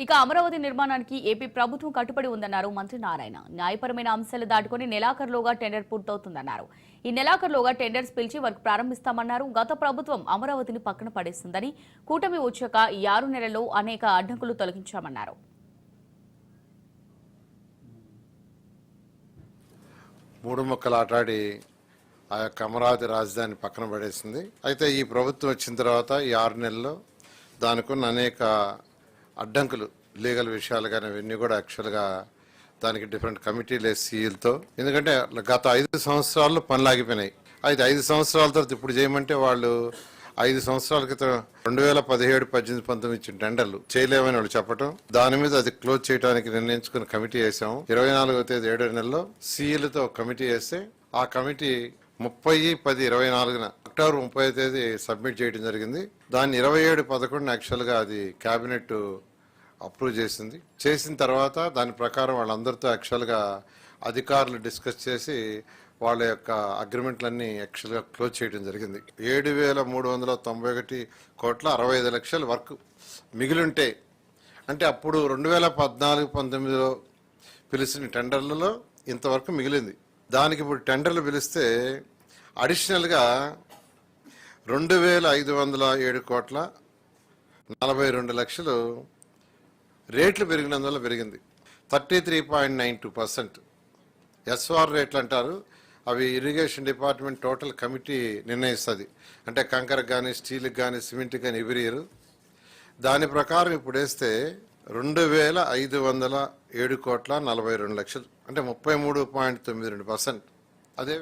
ఇక అమరావతి నిర్మాణానికి ఏపీ ప్రభుత్వం కట్టుబడి ఉందన్నారు మంత్రి నారాయణ. న్యాయపరమైన అంశాలు దాటుకుని నెలాఖరులోగా టెండర్ పూర్తవుతుందన్నారు. ఈ నెలాఖరులోగా టెండర్స్ పిలిచి వర్క్ ప్రారంభిస్తామన్నారు. గత ప్రభుత్వం అమరావతిని పక్కన పడేస్తుందని, కూటమి వచ్చాక ఈ 6 నెలల్లో అనేక అడ్డంకులు తొలగించామన్నారు. మూడు ముక్కలు ఆటాడి ఆ యొక్క అమరావతి రాజధాని పక్కన పడేసింది. అయితే ఈ ప్రభుత్వం వచ్చిన తర్వాత ఈ 6 నెలల్లో దానికున్న అనేక అడ్డంకులు, లీగల్ విషయాలు కానీ ఇవన్నీ కూడా యాక్చువల్గా దానికి డిఫరెంట్ కమిటీలు సీఈలతో, ఎందుకంటే గత 5 సంవత్సరాల్లో పనులు ఆగిపోయినాయి. అయితే 5 సంవత్సరాల తర్వాత ఇప్పుడు చేయమంటే వాళ్ళు 5 సంవత్సరాల క్రితం 2017, 18, 19 ఇచ్చిన టెండర్లు చేయలేమని వాళ్ళు చెప్పడం, దాని మీద అది క్లోజ్ చేయడానికి నిర్ణయించుకుని కమిటీ వేసాము. 24వ తేదీ 7వ నెలలో సీఈలతో కమిటీ వేస్తే ఆ కమిటీ 30/10/24 అక్టోబర్ 30వ తేదీ సబ్మిట్ చేయడం జరిగింది. దాన్ని 27/11 యాక్చువల్గా అది క్యాబినెట్ అప్రూవ్ చేసింది. చేసిన తర్వాత దాని ప్రకారం వాళ్ళందరితో యాక్చువల్గా అధికారులు డిస్కస్ చేసి వాళ్ళ యొక్క అగ్రిమెంట్లన్నీ యాక్చువల్గా క్లోజ్ చేయడం జరిగింది. 7,391 కోట్ల 65 లక్షల వర్క్ మిగిలింటే, అంటే అప్పుడు 2014-19లో పిలిచిన టెండర్లలో ఇంతవరకు మిగిలింది. దానికి ఇప్పుడు టెండర్లు పిలిస్తే అడిషనల్గా 2,507 కోట్ల 42 లక్షలు రేట్లు పెరిగినందువల్ల పెరిగింది. 33.92%. ఎస్ఆర్ రేట్లు అంటారు, అవి ఇరిగేషన్ డిపార్ట్మెంట్ టోటల్ కమిటీ నిర్ణయిస్తుంది. అంటే కంకరకు కానీ, స్టీల్కి కానీ, సిమెంట్కి కానీ ఎవ్రీ ఇయర్. దాని ప్రకారం ఇప్పుడు వేస్తే 2,507 కోట్ల 42 లక్షలు, అంటే 33.92%. అదే